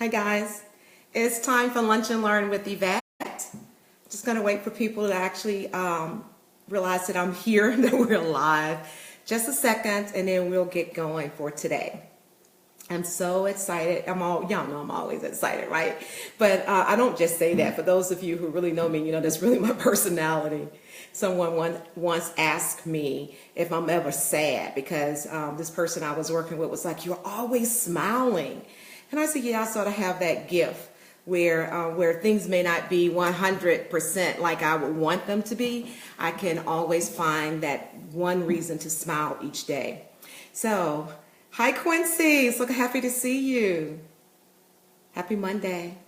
Hi guys, it's time for Lunch and Learn with Yvette. Just going to wait for people to actually realize that I'm here, that we're live. Just a second and then we'll get going for today. I'm so excited. Y'all know I'm always excited, right? But I don't just say that. For those of you who really know me, you know that's really my personality. Someone once asked me if I'm ever sad because this person I was working with was like, "You're always smiling." And I said, yeah, I sort of have that gift where things may not be 100% like I would want them to be. I can always find that one reason to smile each day. So, hi Quincy, so happy to see you. Happy Monday.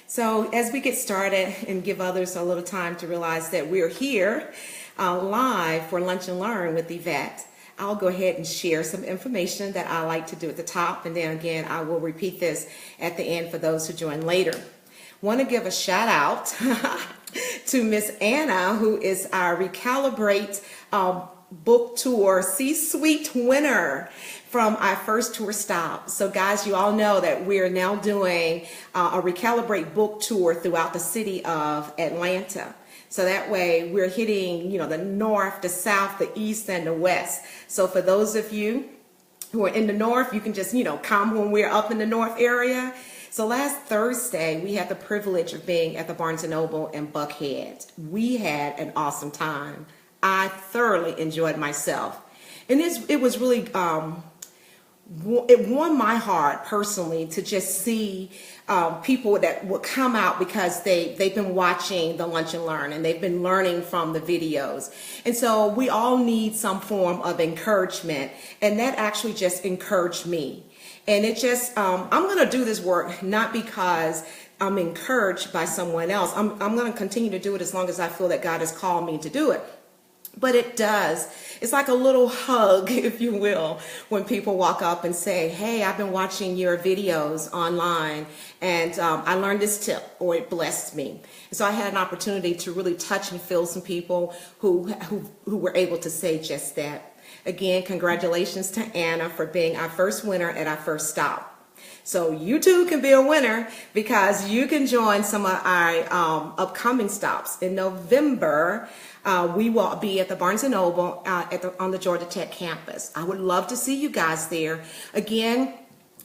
So as we get started and give others a little time to realize that we're here live for Lunch and Learn with Yvette, I'll go ahead and share some information that I like to do at the top, and then again I will repeat this at the end for those who join later. Want to give a shout out to Miss Anna, who is our Recalibrate book tour C-suite winner from our first tour stop. So guys, you all know that we're now doing a Recalibrate book tour throughout the city of Atlanta. So that way we're hitting, the north, the south, the east, and the west. So for those of you who are in the north, you can just, come when we're up in the north area. So last Thursday, we had the privilege of being at the Barnes & Noble in Buckhead. We had an awesome time. I thoroughly enjoyed myself. And it was really, it warmed my heart personally to just see people that would come out because they've been watching the Lunch and Learn and they've been learning from the videos. And so we all need some form of encouragement, and that actually just encouraged me. And it just, I'm going to do this work not because I'm encouraged by someone else. I'm going to continue to do it as long as I feel that God has called me to do it. But it does. It's like a little hug, if you will, when people walk up and say, hey, I've been watching your videos online and I learned this tip, or it blessed me. So I had an opportunity to really touch and feel some people who were able to say just that. Again, congratulations to Anna for being our first winner at our first stop. So you too can be a winner because you can join some of our upcoming stops. In November, we will be at the Barnes & Noble on the Georgia Tech campus. I would love to see you guys there. Again,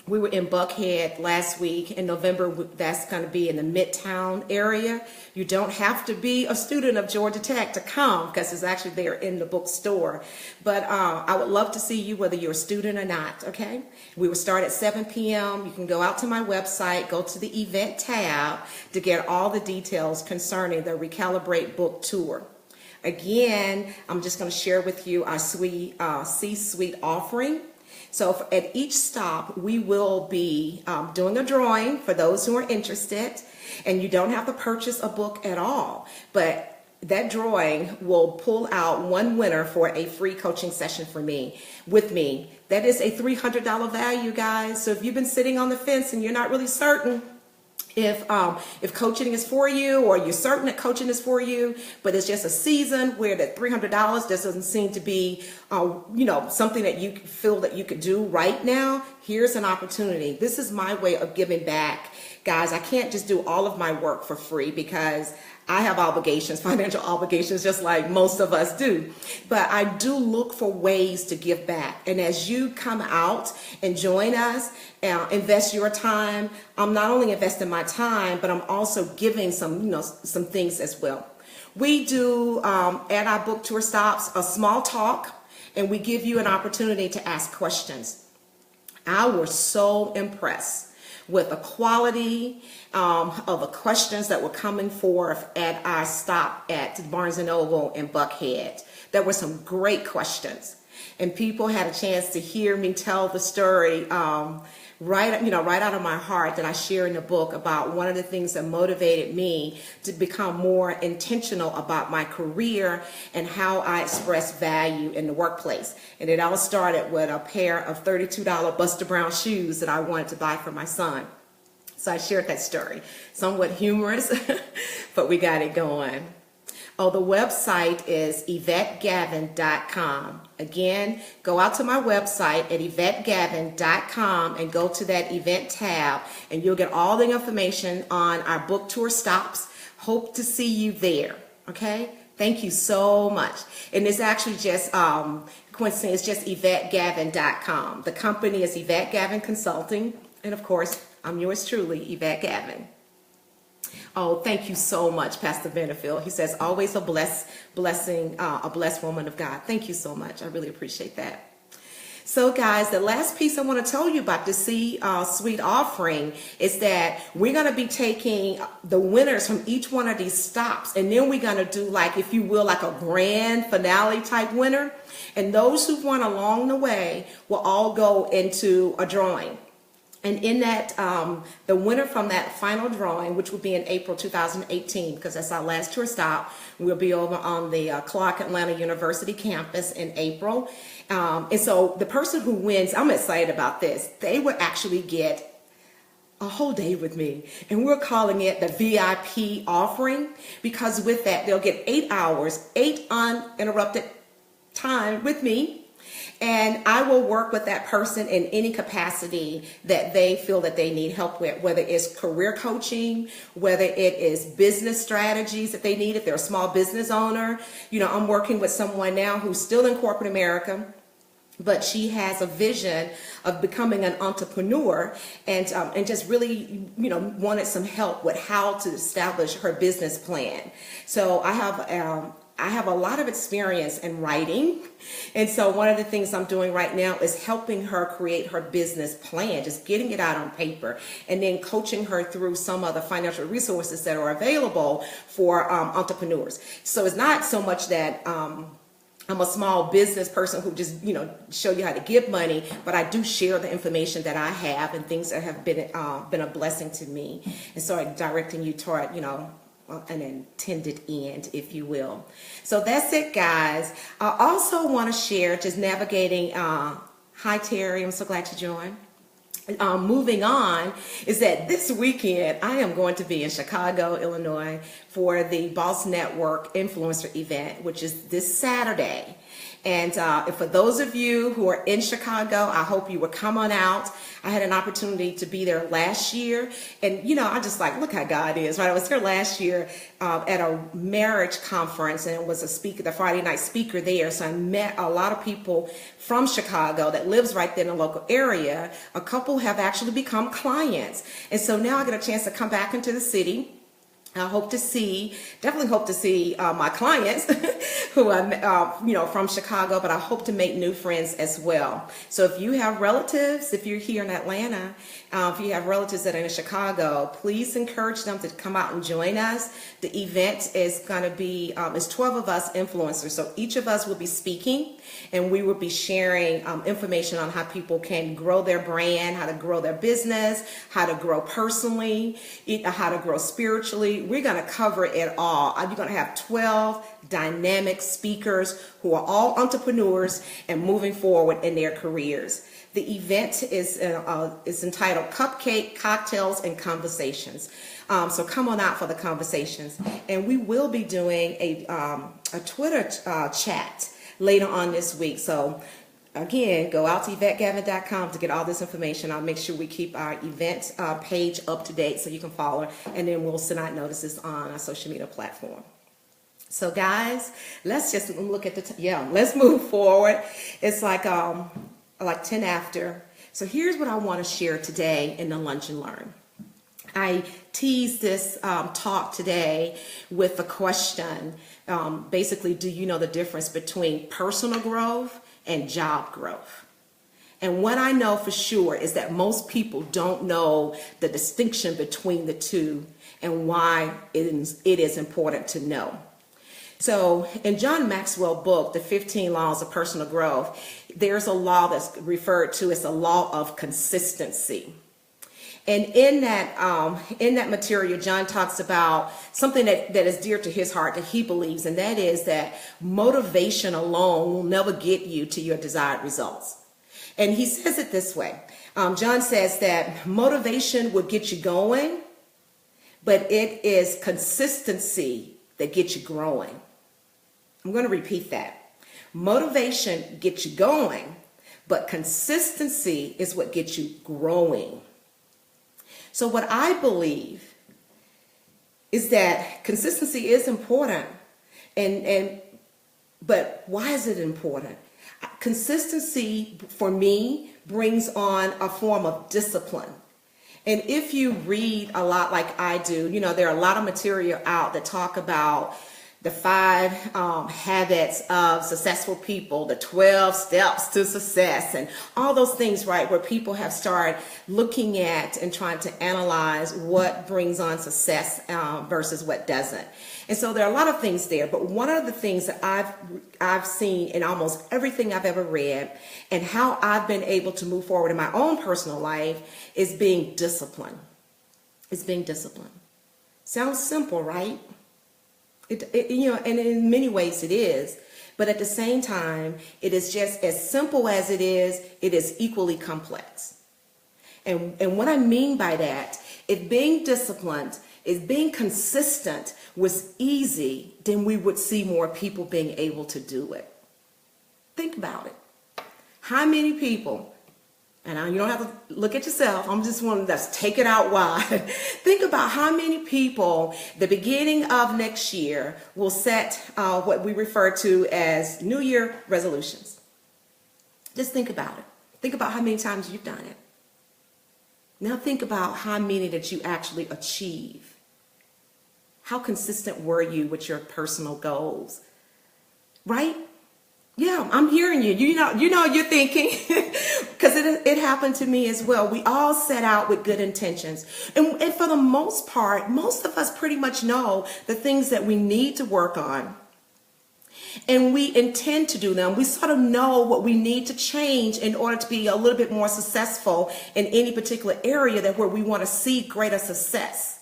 we were in Buckhead last week. In November, that's going to be in the Midtown area. You don't have to be a student of Georgia Tech to come because it's actually there in the bookstore. But I would love to see you whether you're a student or not, okay? We will start at 7 p.m. You can go out to my website, go to the event tab to get all the details concerning the Recalibrate book tour. Again, I'm just going to share with you our C-suite offering. So at each stop, we will be doing a drawing for those who are interested, and you don't have to purchase a book at all, but that drawing will pull out one winner for a free coaching session with me. That is a $300 value, guys. So if you've been sitting on the fence and you're not really certain if coaching is for you, or you're certain that coaching is for you, but it's just a season where that $300 just doesn't seem to be, something that you feel that you could do right now, here's an opportunity. This is my way of giving back. Guys, I can't just do all of my work for free because I have obligations, financial obligations, just like most of us do. But I do look for ways to give back. And as you come out and join us, invest your time, I'm not only investing my time, but I'm also giving some things as well. We do, at our book tour stops, a small talk, and we give you an opportunity to ask questions. I was so impressed with the quality of the questions that were coming forth at our stop at Barnes & Noble in Buckhead. There were some great questions, and people had a chance to hear me tell the story right out of my heart that I share in the book about one of the things that motivated me to become more intentional about my career and how I express value in the workplace. And it all started with a pair of $32 Buster Brown shoes that I wanted to buy for my son. So I shared that story. Somewhat humorous, but we got it going. Oh, the website is YvetteGavin.com. Again, go out to my website at YvetteGavin.com and go to that event tab, and you'll get all the information on our book tour stops. Hope to see you there. Okay? Thank you so much. And it's actually just, coincidentally, it's just YvetteGavin.com. The company is Yvette Gavin Consulting. And of course, I'm yours truly, Yvette Gavin. Oh, thank you so much, Pastor Benefield. He says, always a blessing, a blessed woman of God. Thank you so much. I really appreciate that. So guys, the last piece I want to tell you about the Sweet Offering is that we're going to be taking the winners from each one of these stops, and then we're going to do, like, if you will, like a grand finale type winner. And those who've won along the way will all go into a drawing. And in that, the winner from that final drawing, which will be in April 2018, because that's our last tour stop, we'll be over on the Clark Atlanta University campus in April. And so the person who wins, I'm excited about this, they will actually get a whole day with me. And we're calling it the VIP offering, because with that, they'll get 8 hours, 8 uninterrupted time with me. And I will work with that person in any capacity that they feel that they need help with, whether it's career coaching, whether it is business strategies that they need, if they're a small business owner. You know, I'm working with someone now who's still in corporate America, but she has a vision of becoming an entrepreneur, and just really, you know, wanted some help with how to establish her business plan. So I have a lot of experience in writing. And so one of the things I'm doing right now is helping her create her business plan, just getting it out on paper, and then coaching her through some of the financial resources that are available for entrepreneurs. So it's not so much that I'm a small business person who just, you know, show you how to give money, but I do share the information that I have and things that have been a blessing to me. And so I'm directing you toward, you know, an intended end, if you will. So that's it, guys. I also want to share just navigating. Hi, Terry. I'm so glad you joined. Moving on is that this weekend I am going to be in Chicago, Illinois for the Boss Network Influencer event, which is this Saturday. And for those of you who are in Chicago, I hope you will come on out. I had an opportunity to be there last year. And, you know, I just like, look how God is, right? I was here last year at a marriage conference, and it was a speaker, the Friday night speaker there. So I met a lot of people from Chicago that lives right there in the local area. A couple have actually become clients. And so now I get a chance to come back into the city. I definitely hope to see my clients who are, you know, from Chicago, but I hope to make new friends as well. So if you have relatives, if you're here in Atlanta, if you have relatives that are in Chicago, please encourage them to come out and join us. The event is going to be, it's 12 of us influencers. So each of us will be speaking, and we will be sharing information on how people can grow their brand, how to grow their business, how to grow personally, how to grow spiritually. We're going to cover it all. You're going to have 12 dynamic speakers who are all entrepreneurs and moving forward in their careers. The event is entitled Cupcake, Cocktails, and Conversations. So come on out for the conversations. And we will be doing a Twitter chat later on this week. So again, go out to YvetteGavin.com to get all this information. I'll make sure we keep our event page up to date so you can follow, and then we'll send out notices on our social media platform. So guys, let's just look at let's move forward. It's like 10 after. So here's what I want to share today in the Lunch and Learn. I teased this talk today with a question. Basically, do you know the difference between personal growth and job growth? And what I know for sure is that most people don't know the distinction between the two and why it is important to know. So in John Maxwell's book, The 15 Laws of Personal Growth, there's a law that's referred to as a law of consistency. And in that material, John talks about something that is dear to his heart that he believes, and that is that motivation alone will never get you to your desired results. And he says it this way. John says that motivation will get you going, but it is consistency that gets you growing. I'm going to repeat that. Motivation gets you going, but consistency is what gets you growing. So what I believe is that consistency is important. But why is it important? Consistency for me brings on a form of discipline. And if you read a lot like I do, there are a lot of material out that talk about the 5 habits of successful people, the 12 steps to success, and all those things, right, where people have started looking at and trying to analyze what brings on success versus what doesn't. And so there are a lot of things there, but one of the things that I've seen in almost everything I've ever read and how I've been able to move forward in my own personal life is being disciplined. It's being disciplined. Sounds simple, right? And in many ways it is, but at the same time, it is just as simple as it is equally complex. And what I mean by that, if being disciplined, if being consistent was easy, then we would see more people being able to do it. Think about it. How many people, and you don't have to look at yourself, I'm just wanting to take it out wide. Think about how many people, the beginning of next year, will set what we refer to as New Year resolutions. Just think about it. Think about how many times you've done it. Now think about how many that you actually achieve. How consistent were you with your personal goals? Right? Yeah, I'm hearing you. You know you're thinking, because it happened to me as well. We all set out with good intentions. And for the most part, most of us pretty much know the things that we need to work on. And we intend to do them. We sort of know what we need to change in order to be a little bit more successful in any particular area where we want to see greater success.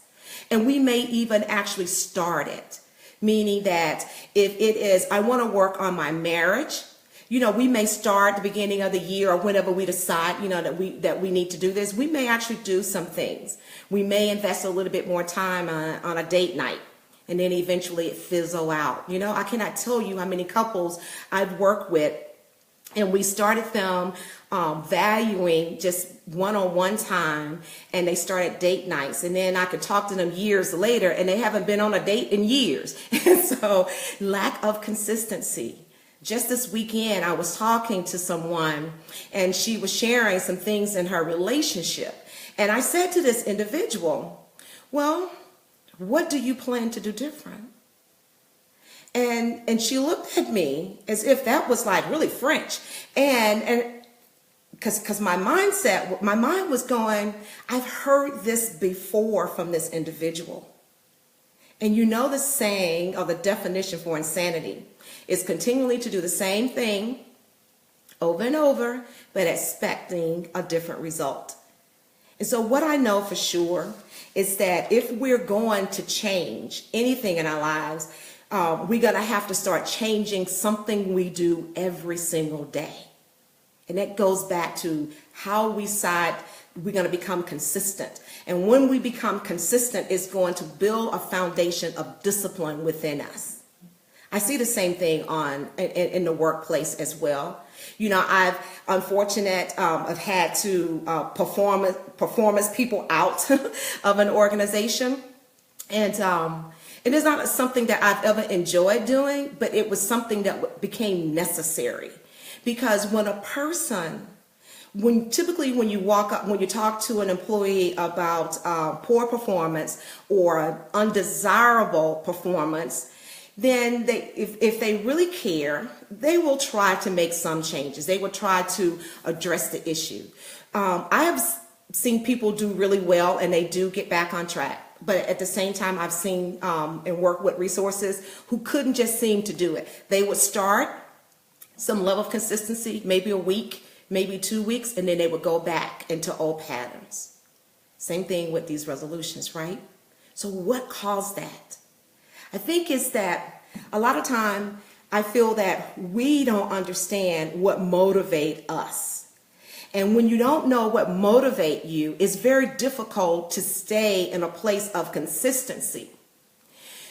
And we may even actually start it. Meaning that if it is, I want to work on my marriage, we may start at the beginning of the year or whenever we decide, that we need to do this. We may actually do some things. We may invest a little bit more time on a date night, and then eventually it fizzle out. I cannot tell you how many couples I've worked with, and we started them valuing just one-on-one time, and they started date nights, and then I could talk to them years later and they haven't been on a date in years. And so lack of consistency. Just this weekend I was talking to someone and she was sharing some things in her relationship, and I said to this individual, well, what do you plan to do different? And she looked at me as if that was like really French, and because my mind was going, I've heard this before from this individual. And the saying or the definition for insanity is continually to do the same thing over and over, but expecting a different result. And so what I know for sure is that if we're going to change anything in our lives, we're going to have to start changing something we do every single day. And that goes back to how we decide we're going to become consistent. And when we become consistent, it's going to build a foundation of discipline within us. I see the same thing in the workplace as well. I've I've had to performance people out of an organization. And it is not something that I've ever enjoyed doing, but it was something that became necessary. Because when a person, typically when you talk to an employee about poor performance or undesirable performance, then if they really care, they will try to make some changes. They will try to address the issue. I have seen people do really well and they do get back on track. But at the same time, I've seen and worked with resources who couldn't just seem to do it. They would start some level of consistency, maybe a week, maybe 2 weeks, and then they would go back into old patterns. Same thing with these resolutions, right? So what caused that? I think it's that a lot of time I feel that we don't understand what motivates us. And when you don't know what motivates you, it's very difficult to stay in a place of consistency.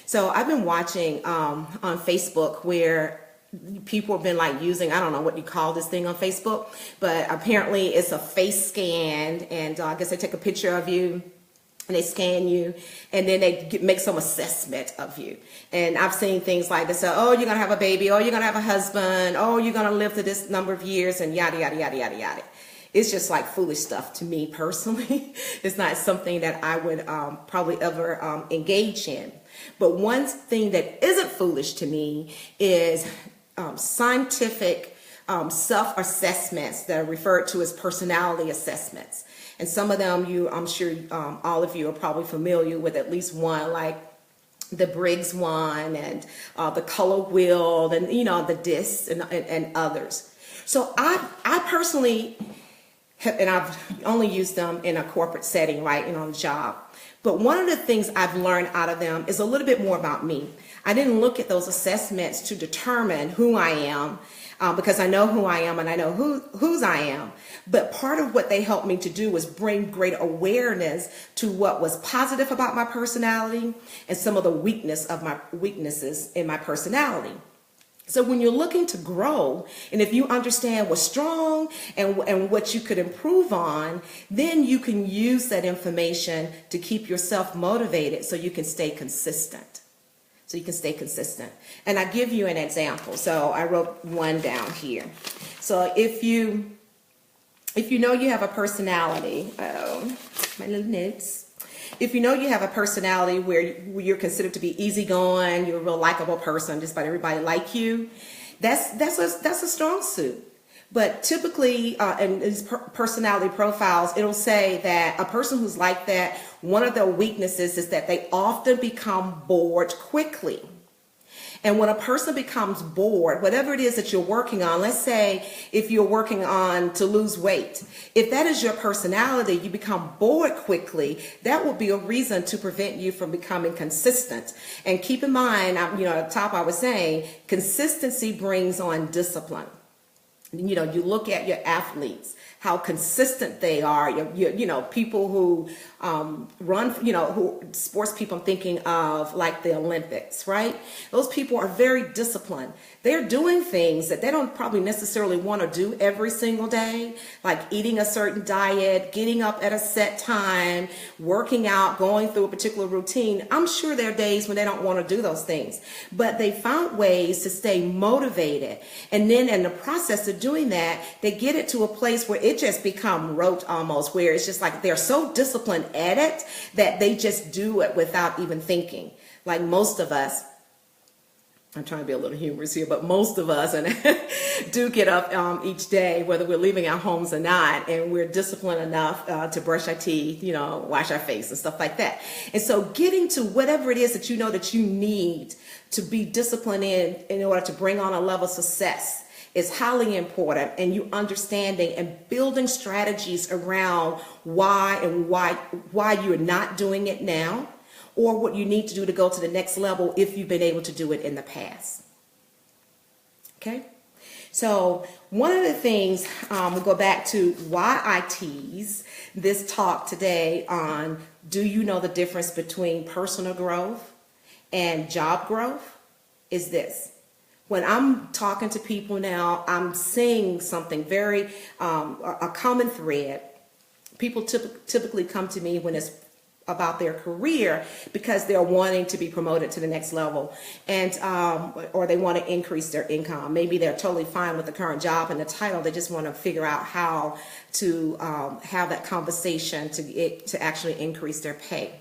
So I've been watching on Facebook where people have been like using, I don't know what you call this thing on Facebook, but apparently it's a face scan, and I guess they take a picture of you and they scan you, and then they make some assessment of you. And I've seen things like this: oh, you're gonna have a baby, oh, you're gonna have a husband, oh, you're gonna live to this number of years, and yada yada yada yada yada. It's just like foolish stuff to me personally. It's not something that I would probably ever engage in. But one thing that isn't foolish to me is scientific self-assessments that are referred to as personality assessments. And some of them, I'm sure all of you are probably familiar with at least one, like the Briggs one, and the color wheel, and the DISC, and others. So I personally and I've only used them in a corporate setting, right, and on the job. But one of the things I've learned out of them is a little bit more about me. I didn't look at those assessments to determine who I am, because I know who I am and I know whose I am. But part of what they helped me to do was bring greater awareness to what was positive about my personality and some of the weaknesses in my personality. So when you're looking to grow, and if you understand what's strong and what you could improve on, then you can use that information to keep yourself motivated so you can stay consistent. And I give you an example. So I wrote one down here. So if you know you have a personality, my little notes. If you know you have a personality where you're considered to be easygoing, you're a real likable person, just about everybody like you, that's a strong suit. But typically in these personality profiles, it'll say that a person who's like that, one of their weaknesses is that they often become bored quickly. And when a person becomes bored, whatever it is that you're working on, let's say if you're working on to lose weight, if that is your personality, you become bored quickly, that will be a reason to prevent you from becoming consistent. And keep in mind, at the top I was saying, consistency brings on discipline. You look at your athletes, how consistent they are. People who run, who sports people I'm thinking of, like the Olympics, right? Those people are very disciplined. They're doing things that they don't probably necessarily want to do every single day, like eating a certain diet, getting up at a set time, working out, going through a particular routine. I'm sure there are days when they don't want to do those things, but they found ways to stay motivated. And then in the process of doing that, they get it to a place where it just becomes rote almost, where it's just like they're so disciplined at it that they just do it without even thinking. Like most of us, I'm trying to be a little humorous here, but most of us do get up each day, whether we're leaving our homes or not, and we're disciplined enough to brush our teeth, wash our face and stuff like that. And so getting to whatever it is that you know that you need to be disciplined in order to bring on a level of success is highly important, and you understanding and building strategies around why you're not doing it now, or what you need to do to go to the next level if you've been able to do it in the past. Okay? So one of the things, we'll go back to why I tease this talk today on, do you know the difference between personal growth and job growth, is this. When I'm talking to people now, I'm seeing something very, a common thread. People typically come to me when it's about their career because they're wanting to be promoted to the next level, and or they want to increase their income. Maybe they're totally fine with the current job and the title. They just want to figure out how to have that conversation to actually increase their pay.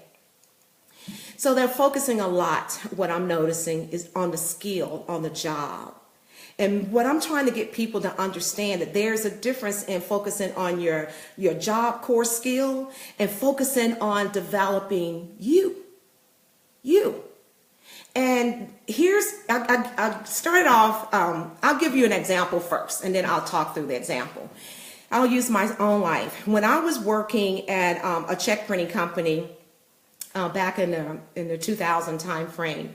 So they're focusing a lot, what I'm noticing, is on the skill, on the job. And what I'm trying to get people to understand, that there's a difference in focusing on your job core skill and focusing on developing you. And I started off, I'll give you an example first, and then I'll talk through the example. I'll use my own life. When I was working at a check printing company back in the 2000 time frame,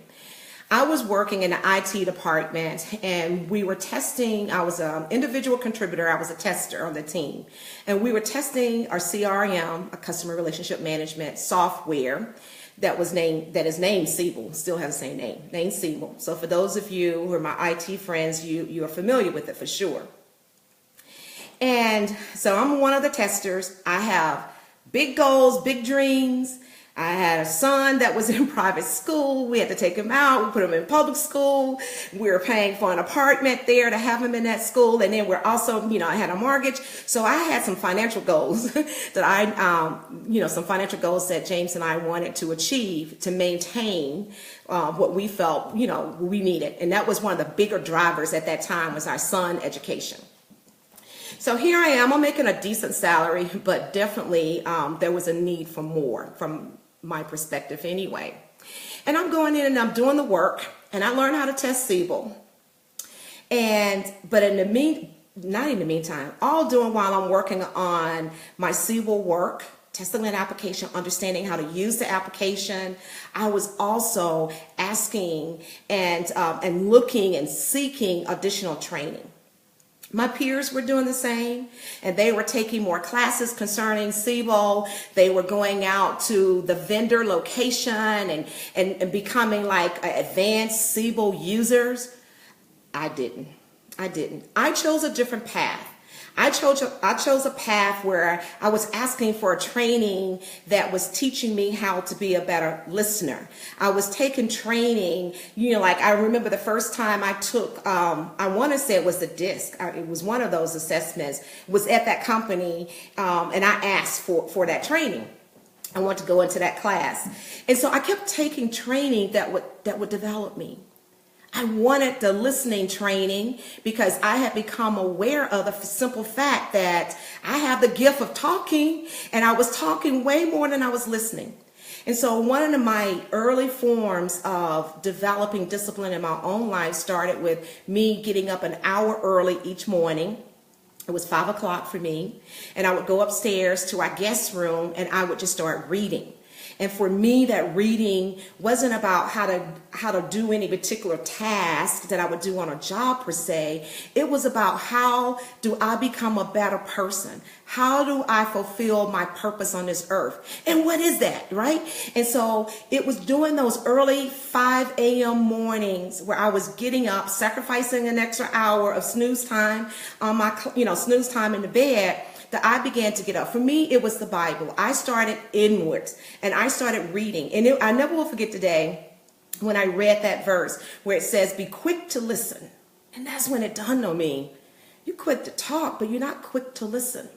I was working in the IT department, and we were testing. I was an individual contributor. I was a tester on the team, and we were testing our CRM, a customer relationship management software, that is named Siebel, still has the same name, named Siebel. So for those of you who are my IT friends, you are familiar with it for sure. And so I'm one of the testers. I have big goals, big dreams. I had a son that was in private school. We had to take him out. We put him in public school. We were paying for an apartment there to have him in that school. And then we're also, I had a mortgage. So I had some financial goals some financial goals that James and I wanted to achieve to maintain what we felt, we needed. And that was one of the bigger drivers at that time was our son education. So here I am, I'm making a decent salary, but definitely there was a need for more from my perspective anyway. And I'm going in and I'm doing the work, and I learned how to test Siebel. But not in the meantime, all doing while I'm working on my Siebel work, testing an application, understanding how to use the application, I was also asking and looking and seeking additional training. My peers were doing the same, and they were taking more classes concerning Siebel. They were going out to the vendor location and becoming like advanced Siebel users. I didn't. I chose a different path. I chose a path where I was asking for a training that was teaching me how to be a better listener. I was taking training, like I remember the first time I took, I want to say it was the DISC. It was one of those assessments, was at that company, and I asked for that training. I wanted to go into that class. And so I kept taking training that would develop me. I wanted the listening training because I had become aware of the simple fact that I have the gift of talking, and I was talking way more than I was listening. And so one of my early forms of developing discipline in my own life started with me getting up an hour early each morning. It was 5 o'clock for me, and I would go upstairs to our guest room and I would just start reading. And for me, that reading wasn't about how to do any particular task that I would do on a job per se. It was about how do I become a better person? How do I fulfill my purpose on this earth? And what is that, right? And so it was during those early 5 a.m. mornings where I was getting up, sacrificing an extra hour of snooze time on my, snooze time in the bed, that I began to get up. For me, it was the Bible. I started inwards and I started reading. And I never will forget the day when I read that verse where it says, be quick to listen. And that's when it dawned on me. You're quick to talk, but you're not quick to listen.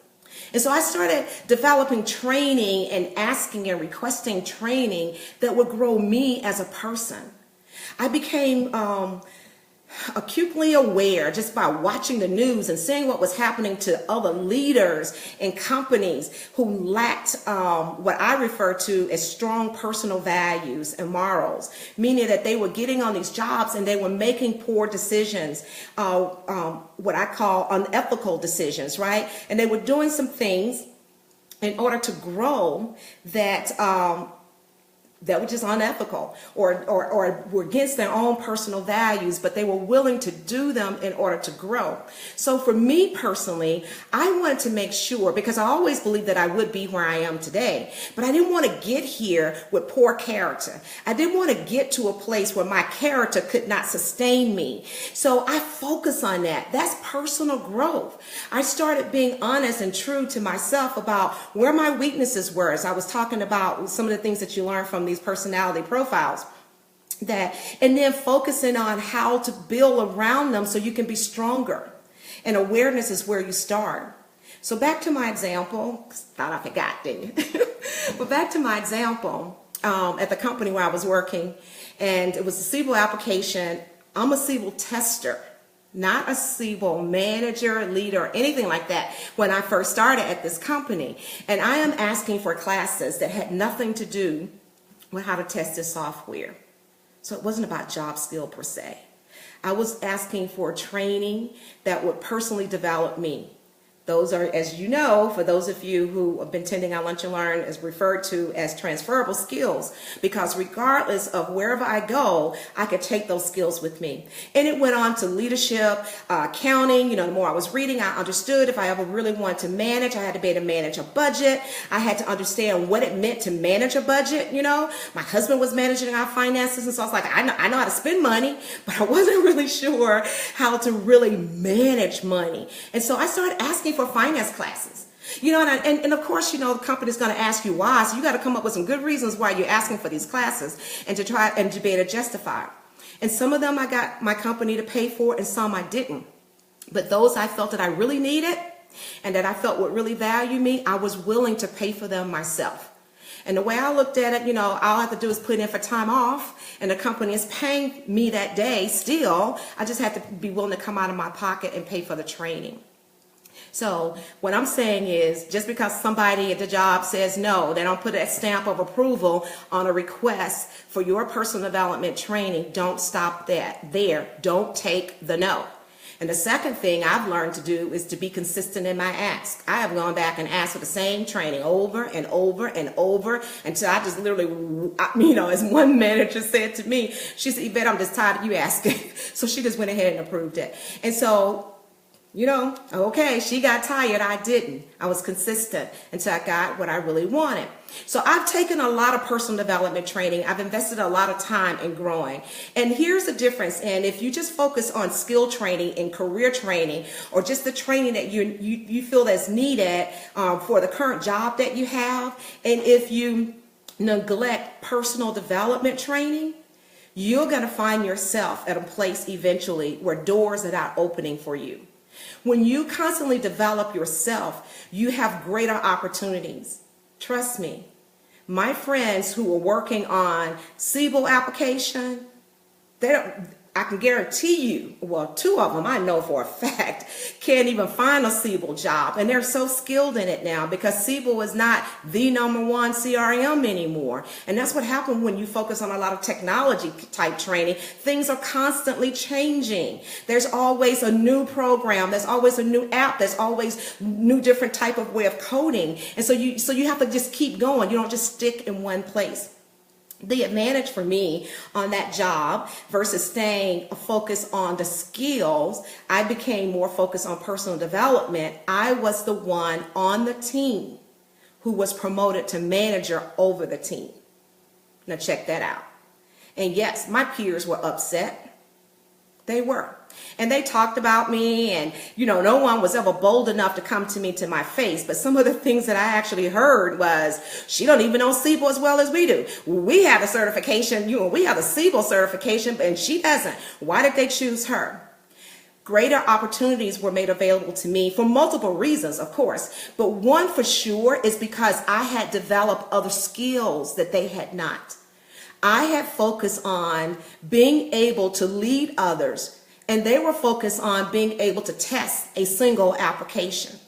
And so I started developing training and asking and requesting training that would grow me as a person. I became acutely aware just by watching the news and seeing what was happening to other leaders and companies who lacked what I refer to as strong personal values and morals, meaning that they were getting on these jobs and they were making poor decisions, what I call unethical decisions, right? And they were doing some things in order to grow that were just unethical or were against their own personal values, but they were willing to do them in order to grow. So for me personally, I wanted to make sure, because I always believed that I would be where I am today, but I didn't want to get here with poor character. I didn't want to get to a place where my character could not sustain me. So I focus on that. That's personal growth. I started being honest and true to myself about where my weaknesses were. As I was talking about some of the things that you learn from these personality profiles, and then focusing on how to build around them so you can be stronger. And awareness is where you start. So back to my example, thought I forgot, didn't you? But back to my example, at the company where I was working, and it was a Siebel application. I'm a Siebel tester, not a Siebel manager, leader, or anything like that when I first started at this company. And I am asking for classes that had nothing to do with how to test this software. So it wasn't about job skill per se. I was asking for training that would personally develop me, Those are, as you know, for those of you who have been attending our Lunch and Learn, is referred to as transferable skills, because regardless of wherever I go, I could take those skills with me. And it went on to leadership, accounting. The more I was reading, I understood if I ever really wanted to manage, I had to be able to manage a budget. I had to understand what it meant to manage a budget. My husband was managing our finances, and so I was like, I know how to spend money, but I wasn't really sure how to really manage money. And so I started asking for finance classes, and of course, the company's going to ask you why. So you got to come up with some good reasons why you're asking for these classes, and to try and to be able to justify it. And some of them I got my company to pay for, and some I didn't. But those I felt that I really needed and that I felt would really value me, I was willing to pay for them myself. And the way I looked at it, all I have to do is put in for time off, and the company is paying me that day still. I just have to be willing to come out of my pocket and pay for the training. So what I'm saying is, just because somebody at the job says no, they don't put a stamp of approval on a request for your personal development training, don't stop there. Don't take the no. And the second thing I've learned to do is to be consistent in my ask. I have gone back and asked for the same training over and over and over until I just literally, as one manager said to me, she said, Yvette, I'm just tired of you asking. So she just went ahead and approved it. And so, okay, she got tired. I didn't. I was consistent until I got what I really wanted. So I've taken a lot of personal development training. I've invested a lot of time in growing. And here's the difference. And if you just focus on skill training and career training, or just the training that you feel that's needed for the current job that you have, and if you neglect personal development training, you're going to find yourself at a place eventually where doors are not opening for you. When you constantly develop yourself, you have greater opportunities. Trust me. My friends who are working on SIBO application, I can guarantee you, well, two of them I know for a fact can't even find a SIBO job, and they're so skilled in it now because SIBO is not the #1 CRM anymore. And that's what happens when you focus on a lot of technology type training. Things are constantly changing. There's always a new program. There's always a new app. There's always new different type of way of coding. And so you have to just keep going. You don't just stick in one place. The advantage for me on that job versus staying focused on the skills, I became more focused on personal development. I was the one on the team who was promoted to manager over the team. Now check that out. And yes, my peers were upset. They were. And they talked about me, and no one was ever bold enough to come to me to my face. But some of the things that I actually heard was, she don't even know SIBO as well as we do. We have a certification, we have a SIBO certification, and she doesn't. Why did they choose her? Greater opportunities were made available to me for multiple reasons, of course. But one for sure is because I had developed other skills that they had not. I had focused on being able to lead others, and they were focused on being able to test a single application.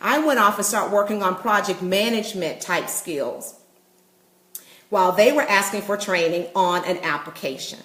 I went off and started working on project management type skills while they were asking for training on an application.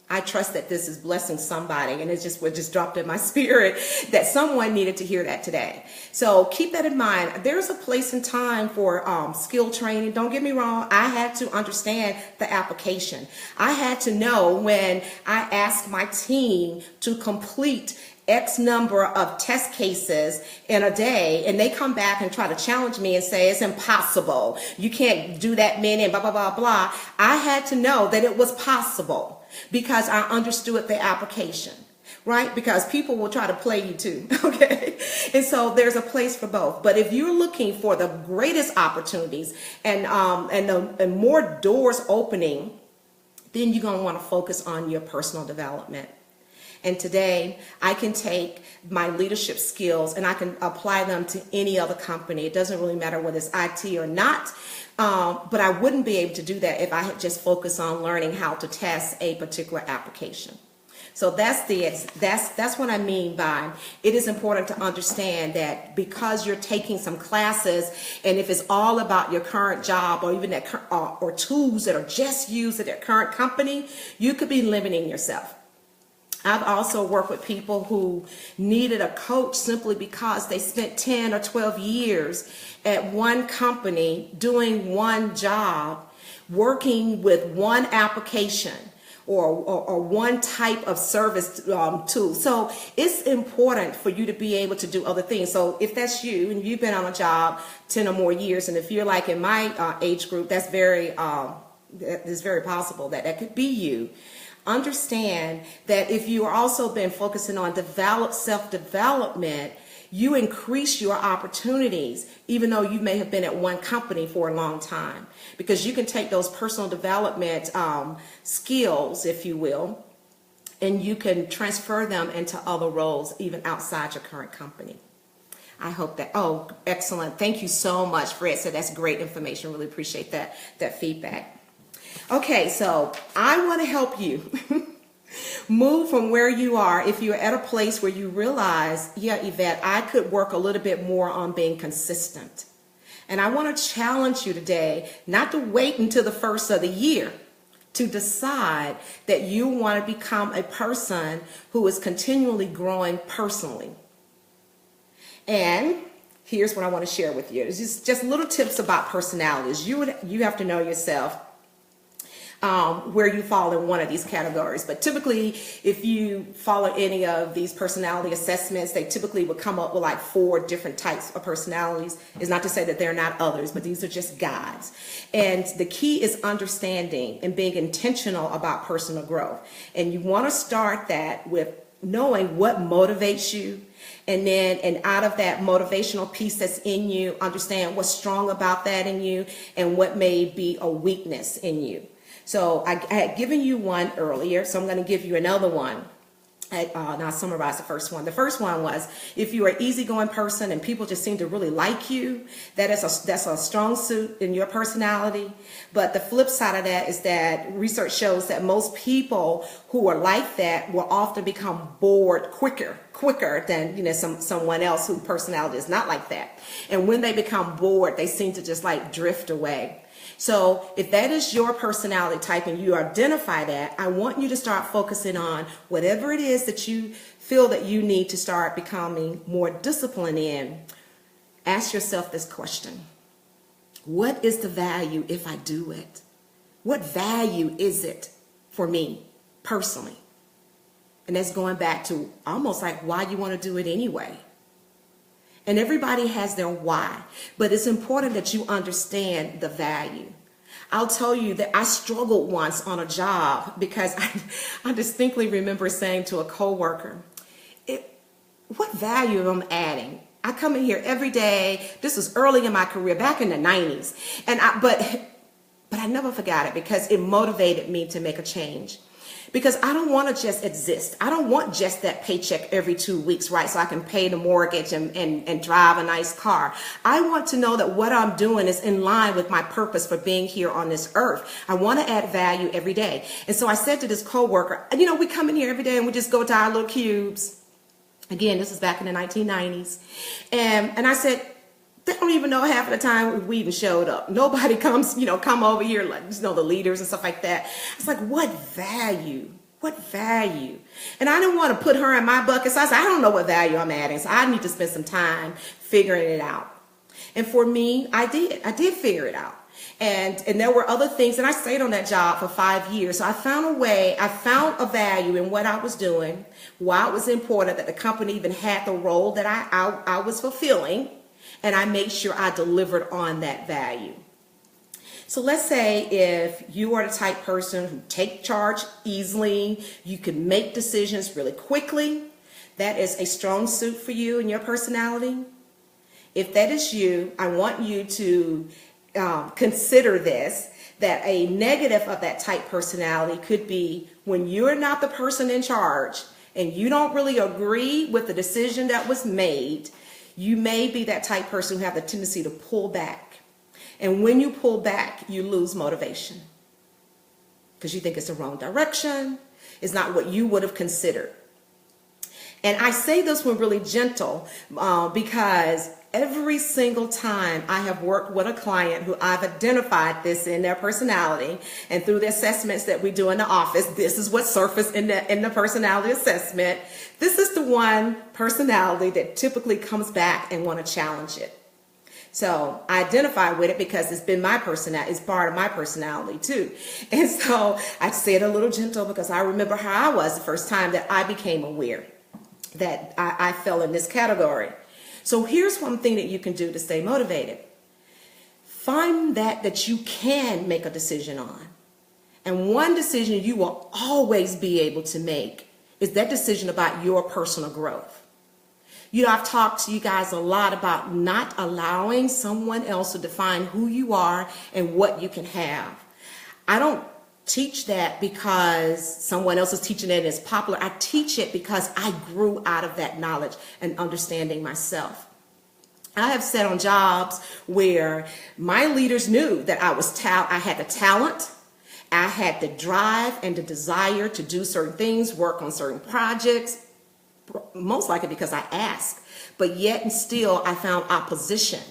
I trust that this is blessing somebody, and it just dropped in my spirit that someone needed to hear that today. So keep that in mind. There's a place and time for skill training. Don't get me wrong. I had to understand the application. I had to know when I asked my team to complete X number of test cases in a day, and they come back and try to challenge me and say it's impossible. You can't do that many and blah, blah, blah, blah. I had to know that it was possible because I understood the application, right? Because people will try to play you too, okay? And so there's a place for both. But if you're looking for the greatest opportunities and more doors opening, then you're going to want to focus on your personal development. And today, I can take my leadership skills and I can apply them to any other company. It doesn't really matter whether it's IT or not, but I wouldn't be able to do that if I had just focused on learning how to test a particular application. So that's what I mean by it is important to understand that because you're taking some classes, and if it's all about your current job or even that or tools that are just used at your current company, you could be limiting yourself. I've also worked with people who needed a coach simply because they spent 10 or 12 years at one company doing one job, working with one application or one type of service tool. So it's important for you to be able to do other things. So if that's you and you've been on a job 10 or more years, and if you're like in my age group, that's very possible that that could be you. Understand that if you are also been focusing on self-development, you increase your opportunities, even though you may have been at one company for a long time, because you can take those personal development skills, if you will, and you can transfer them into other roles, even outside your current company. I hope that, oh, excellent. Thank you so much, Fred. So that's great information. Really appreciate that feedback. Okay, so I want to help you move from where you are. If you're at a place where you realize, yeah, Yvette, I could work a little bit more on being consistent. And I want to challenge you today not to wait until the first of the year to decide that you want to become a person who is continually growing personally. And here's what I want to share with you. It's just little tips about personalities. You have to know yourself. Where you fall in one of these categories. But typically, if you follow any of these personality assessments, they typically would come up with like 4 different types of personalities. It's not to say that there are not others, but these are just guides. And the key is understanding and being intentional about personal growth. And you want to start that with knowing what motivates you. And then, and out of that motivational piece that's in you, understand what's strong about that in you and what may be a weakness in you. So I had given you one earlier, so I'm going to give you another one. Now I'll summarize the first one. The first one was, if you're an easygoing person and people just seem to really like you, that's a strong suit in your personality. But the flip side of that is that research shows that most people who are like that will often become bored quicker than someone else whose personality is not like that. And when they become bored, they seem to just like drift away. So if that is your personality type and you identify that, I want you to start focusing on whatever it is that you feel that you need to start becoming more disciplined in. Ask yourself this question. What is the value if I do it? What value is it for me personally? And that's going back to almost like why you want to do it anyway. And everybody has their why, but it's important that you understand the value. I'll tell you that I struggled once on a job because I distinctly remember saying to a coworker, what value am I adding? I come in here every day. This was early in my career, back in the 90s. But I never forgot it because it motivated me to make a change. Because I don't want to just exist. I don't want just that paycheck every 2 weeks, right? So I can pay the mortgage and drive a nice car. I want to know that what I'm doing is in line with my purpose for being here on this earth. I want to add value every day. And so I said to this coworker, we come in here every day and we just go to our little cubes. Again, this is back in the 1990s. And I said, they don't even know half of the time we even showed up. Nobody comes, come over here, like, the leaders and stuff like that. It's like, what value? What value? And I didn't want to put her in my bucket. So I said, I don't know what value I'm adding. So I need to spend some time figuring it out. And for me, I did figure it out. And there were other things, and I stayed on that job for 5 years. So I found a value in what I was doing, why it was important that the company even had the role that I was fulfilling. And I made sure I delivered on that value. So let's say if you are the type person who take charge easily, you can make decisions really quickly, that is a strong suit for you and your personality. If that is you, I want you to consider this, that a negative of that type personality could be when you're not the person in charge and you don't really agree with the decision that was made. You may be that type person who have the tendency to pull back. And when you pull back, you lose motivation because you think it's the wrong direction. It's not what you would have considered. And I say this one really gentle because every single time I have worked with a client who I've identified this in their personality, and through the assessments that we do in the office, this is what surfaced in the personality assessment. This is the one personality that typically comes back and want to challenge it. So I identify with it because it's been my personality, it's part of my personality too. And so I say it a little gentle because I remember how I was the first time that I became aware that I fell in this category. So here's one thing that you can do to stay motivated. Find that you can make a decision on. And one decision you will always be able to make is that decision about your personal growth. You know, I've talked to you guys a lot about not allowing someone else to define who you are and what you can have. I don't teach that because someone else is teaching it and it's popular. I teach it because I grew out of that knowledge and understanding myself. I have sat on jobs where my leaders knew that I had the talent, I had the drive and the desire to do certain things, work on certain projects, most likely because I asked, but yet and still I found opposition.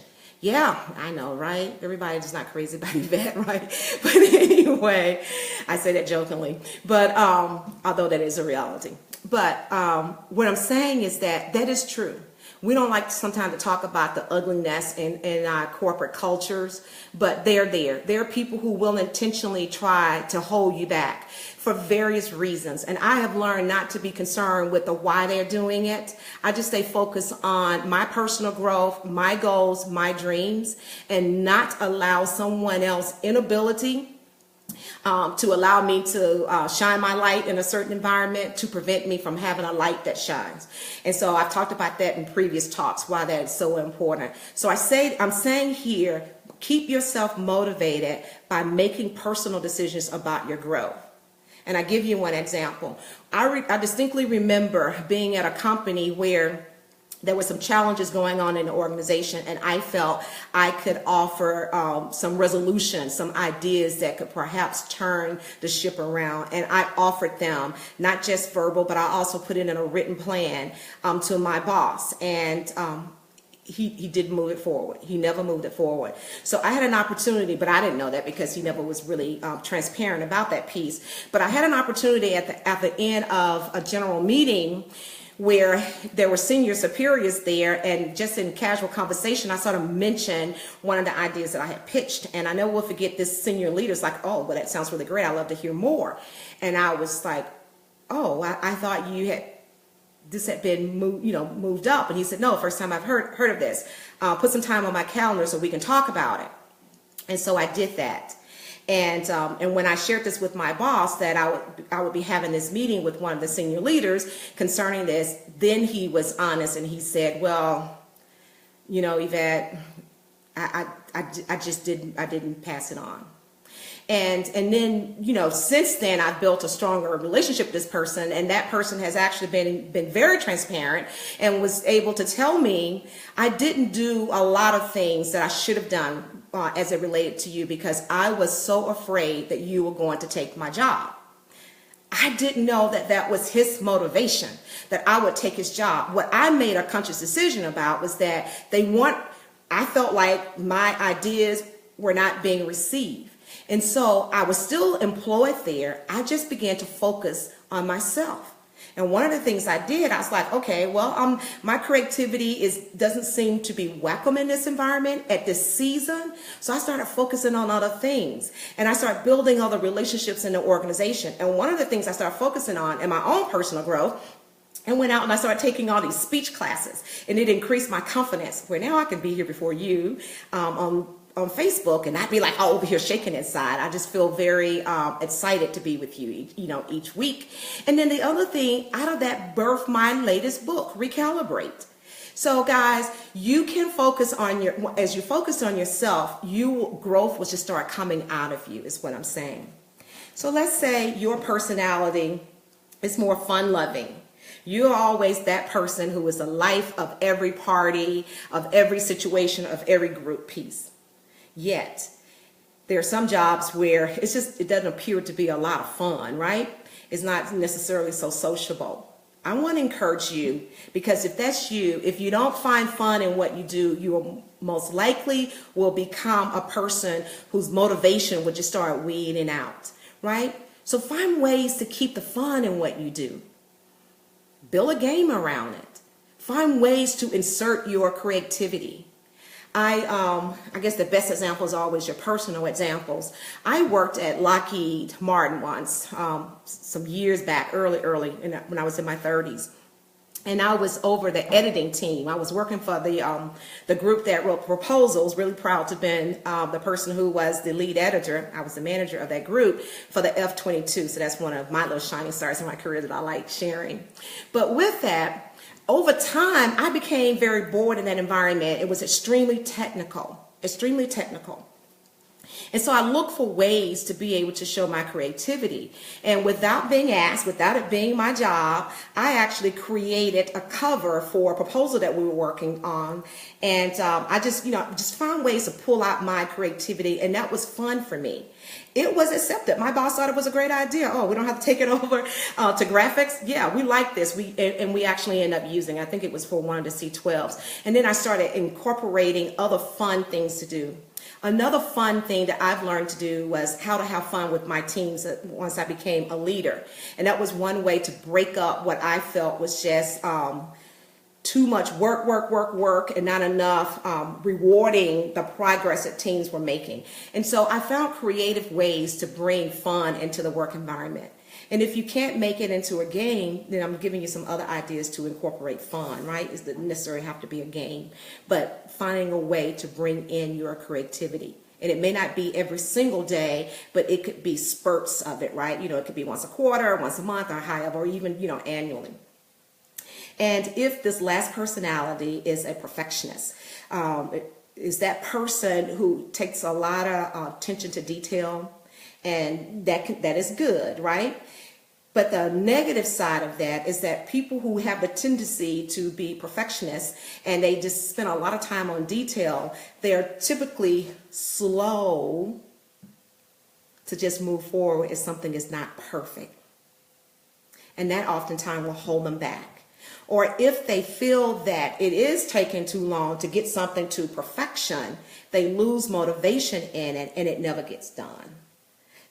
Yeah, I know, right? Everybody's not crazy about Yvette, right? But anyway, I say that jokingly, but although that is a reality. But what I'm saying is that is true. We don't like sometimes to talk about the ugliness in our corporate cultures, but they're there. There are people who will intentionally try to hold you back for various reasons. And I have learned not to be concerned with the why they're doing it. I just stay focused on my personal growth, my goals, my dreams, and not allow someone else's inability to allow me to shine my light in a certain environment to prevent me from having a light that shines. And so I've talked about that in previous talks, why that is so important. So I'm saying here, keep yourself motivated by making personal decisions about your growth. And I give you one example. I distinctly remember being at a company where there were some challenges going on in the organization, and I felt I could offer some resolution, some ideas that could perhaps turn the ship around. And I offered them, not just verbal, but I also put it in a written plan to my boss. And he didn't move it forward. He never moved it forward. So I had an opportunity, but I didn't know that because he never was really transparent about that piece. But I had an opportunity at the end of a general meeting where there were senior superiors there, and just in casual conversation, I sort of mentioned one of the ideas that I had pitched. And I never will forget, this senior leader's like, oh, well, that sounds really great. I'd love to hear more. And I was like, oh, I thought this had been moved up. And he said, no, first time I've heard of this. Put some time on my calendar so we can talk about it. And so I did that. And when I shared this with my boss that I would be having this meeting with one of the senior leaders concerning this, then he was honest and he said, well, Yvette, I didn't pass it on. And then, since then I've built a stronger relationship with this person, and that person has actually been very transparent and was able to tell me I didn't do a lot of things that I should have done as it related to you because I was so afraid that you were going to take my job. I didn't know that was his motivation, that I would take his job. What I made a conscious decision about was that I felt like my ideas were not being received. And so I was still employed there. I just began to focus on myself. And one of the things I did, I was like, okay, well, my creativity doesn't seem to be welcome in this environment at this season. So I started focusing on other things, and I started building other relationships in the organization. And one of the things I started focusing on in my own personal growth, and went out and I started taking all these speech classes, and it increased my confidence, where now I can be here before you on Facebook, and I'd be like, over here shaking inside. I just feel very excited to be with you, each week. And then the other thing, out of that birthed my latest book, Recalibrate. So guys, you can focus on as you focus on yourself, growth will just start coming out of you, is what I'm saying. So let's say your personality is more fun-loving. You're always that person who is the life of every party, of every situation, of every group piece. Yet, there are some jobs where it doesn't appear to be a lot of fun, right? It's not necessarily so sociable. I want to encourage you, because if that's you, if you don't find fun in what you do, you will most likely will become a person whose motivation would just start weeding out, right? So find ways to keep the fun in what you do. Build a game around it. Find ways to insert your creativity. I guess the best example is always your personal examples. I worked at Lockheed Martin once, some years back, early, when I was in my 30s. And I was over the editing team. I was working for the group that wrote proposals. Really proud to have been the person who was the lead editor. I was the manager of that group for the F-22. So that's one of my little shining stars in my career that I like sharing. But with that, over time, I became very bored in that environment. It was extremely technical. And so I look for ways to be able to show my creativity. And without being asked, without it being my job, I actually created a cover for a proposal that we were working on. And I just found ways to pull out my creativity. And that was fun for me. It was accepted. My boss thought it was a great idea. Oh, we don't have to take it over to graphics. Yeah, we like this. We actually end up using, I think it was for one of the C-12s. And then I started incorporating other fun things to do. Another fun thing that I've learned to do was how to have fun with my teams once I became a leader. And that was one way to break up what I felt was just too much work, and not enough rewarding the progress that teams were making. And so I found creative ways to bring fun into the work environment. And if you can't make it into a game, then I'm giving you some other ideas to incorporate fun, right? It doesn't necessarily have to be a game, but finding a way to bring in your creativity. And it may not be every single day, but it could be spurts of it, right? It could be once a quarter, once a month, or however, or even, annually. And if this last personality is a perfectionist, is that person who takes a lot of attention to detail, and that is good, right? But the negative side of that is that people who have the tendency to be perfectionists and they just spend a lot of time on detail, they're typically slow to just move forward if something is not perfect. And that oftentimes will hold them back. Or if they feel that it is taking too long to get something to perfection, they lose motivation in it and it never gets done.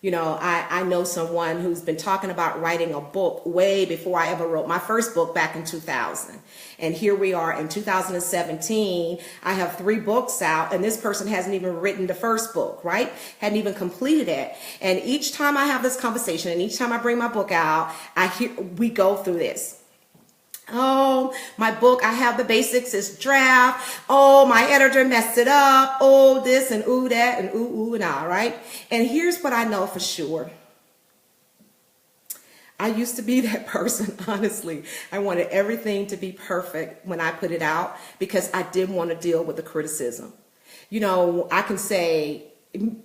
I know someone who's been talking about writing a book way before I ever wrote my first book back in 2000. And here we are in 2017. I have 3 books out, and this person hasn't even written the first book, right? Hadn't even completed it. And each time I have this conversation and each time I bring my book out, we go through this. Oh, my book, I have the basics, it's draft. Oh, my editor messed it up. Oh, this and ooh, that and ooh, and ah, right? And here's what I know for sure. I used to be that person, honestly. I wanted everything to be perfect when I put it out because I didn't want to deal with the criticism. I can say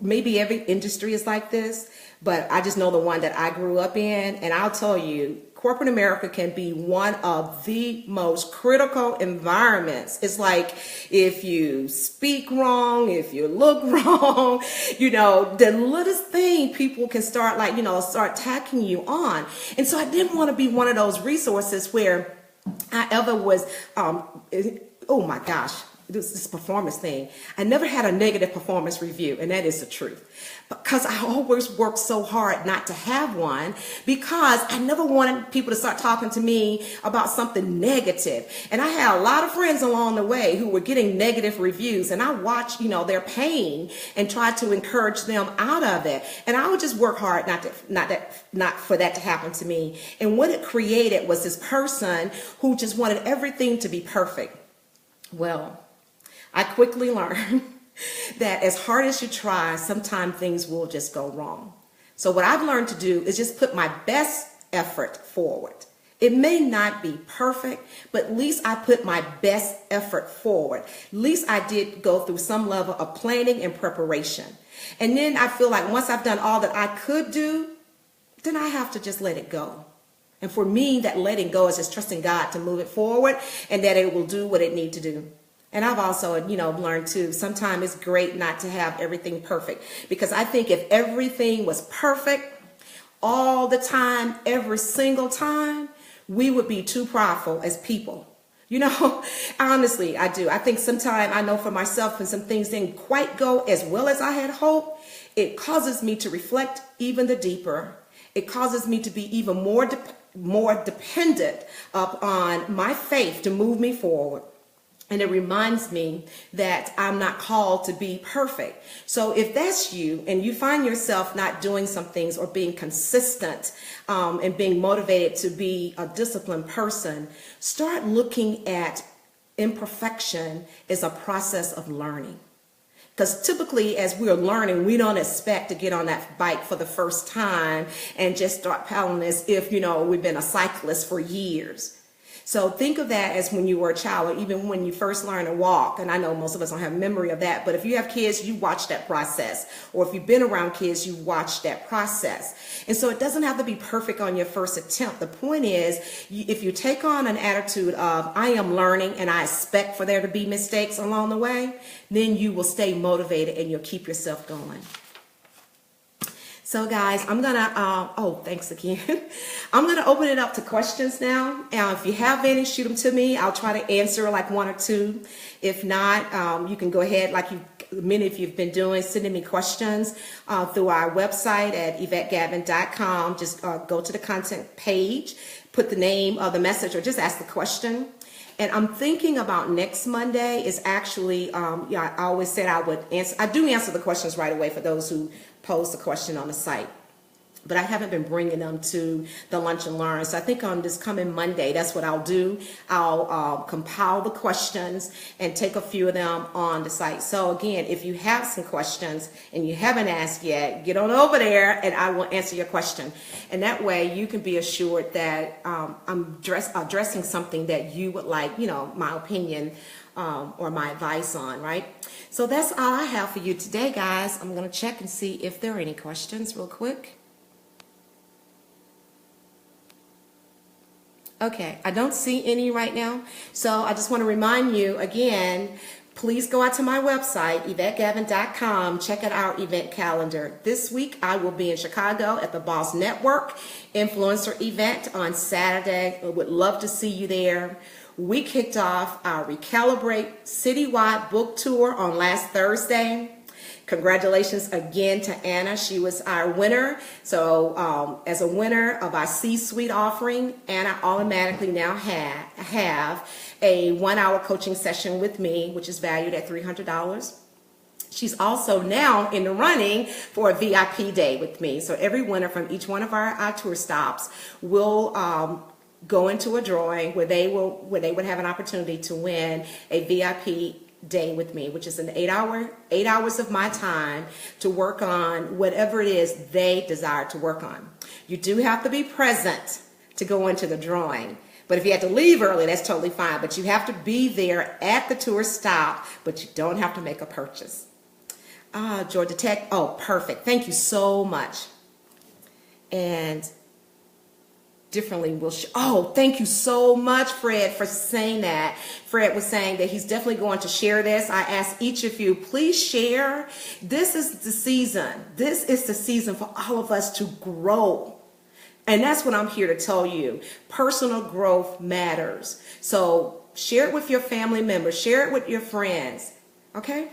maybe every industry is like this, but I just know the one that I grew up in, and I'll tell you, corporate America can be one of the most critical environments. It's like if you speak wrong, if you look wrong, the littlest thing people can start start attacking you on. And so I didn't want to be one of those resources where I ever was, oh my gosh, this performance thing. I never had a negative performance review, and that is the truth. Because I always worked so hard not to have one, because I never wanted people to start talking to me about something negative. And I had a lot of friends along the way who were getting negative reviews, and I watched, their pain and tried to encourage them out of it. And I would just work hard not for that to happen to me. And what it created was this person who just wanted everything to be perfect. Well, I quickly learned that as hard as you try, sometimes things will just go wrong. So what I've learned to do is just put my best effort forward. It may not be perfect, but at least I put my best effort forward. At least I did go through some level of planning and preparation. And then I feel like once I've done all that I could do, then I have to just let it go. And for me, that letting go is just trusting God to move it forward and that it will do what it needs to do. And I've also, learned too, sometimes it's great not to have everything perfect, because I think if everything was perfect all the time, every single time, we would be too prideful as people. You know, honestly, I do. I think sometimes I know for myself when some things didn't quite go as well as I had hoped, it causes me to reflect even the deeper. It causes me to be even more dependent upon my faith to move me forward. And it reminds me that I'm not called to be perfect. So if that's you and you find yourself not doing some things or being consistent and being motivated to be a disciplined person, start looking at imperfection as a process of learning. Because typically as we're learning, we don't expect to get on that bike for the first time and just start pedaling as if, you know, we've been a cyclist for years. So think of that as when you were a child, or even when you first learned to walk. And I know most of us don't have memory of that, but if you have kids, you watch that process. Or if you've been around kids, you watch that process. And so it doesn't have to be perfect on your first attempt. The point is, if you take on an attitude of, I am learning and I expect for there to be mistakes along the way, then you will stay motivated and you'll keep yourself going. So guys, I'm gonna, thanks again. I'm gonna open it up to questions now. If you have any, shoot them to me. I'll try to answer like one or two. If not, you can go ahead, like many of you have been doing, sending me questions through our website at YvetteGavin.com. Just go to the content page, put the name of the message, or just ask the question. And I'm thinking about next Monday is actually, I always said I would answer. I do answer the questions right away for those who pose the question on the site, but I haven't been bringing them to the Lunch and Learn. So I think on this coming Monday, that's what I'll do. I'll compile the questions and take a few of them on the site. So again, if you have some questions and you haven't asked yet, get on over there and I will answer your question. And that way you can be assured that I'm addressing something that you would like, you know, my opinion or my advice on, right? So that's all I have for you today, guys. I'm going to check and see if there are any questions real quick. Okay, I don't see any right now. So I just want to remind you again, please go out to my website, YvetteGavin.com. Check out our event calendar. This week, I will be in Chicago at the Boss Network Influencer event on Saturday. I would love to see you there. We kicked off our Recalibrate Citywide Book Tour on last Thursday. Congratulations again to Anna. She was our winner. So as a winner of our C-Suite offering, Anna automatically now have a 1-hour coaching session with me, which is valued at $300. She's also now in the running for a VIP day with me. So every winner from each one of our tour stops will go into a drawing where they would have an opportunity to win a VIP day with me, which is an 8 hours of my time to work on whatever it is they desire to work on. You do have to be present to go into the drawing. But if you have to leave early, that's totally fine. But you have to be there at the tour stop, but you don't have to make a purchase. Georgia Tech, oh, perfect. Thank you so much. And differently will thank you so much, Fred, for saying that. Fred was saying that he's definitely going to share this. I ask each of you, please share. This is the season. This is the season for all of us to grow. And that's what I'm here to tell you. Personal growth matters. So share it with your family members. Share it with your friends. Okay?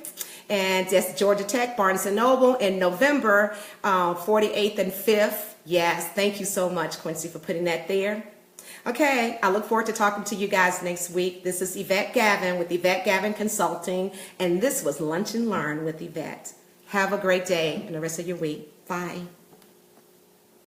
And that's Georgia Tech, Barnes & Noble in November, 48th and 5th. Yes, thank you so much, Quincy, for putting that there. Okay, I look forward to talking to you guys next week. This is Yvette Gavin with Yvette Gavin Consulting, and this was Lunch and Learn with Yvette. Have a great day and the rest of your week. Bye.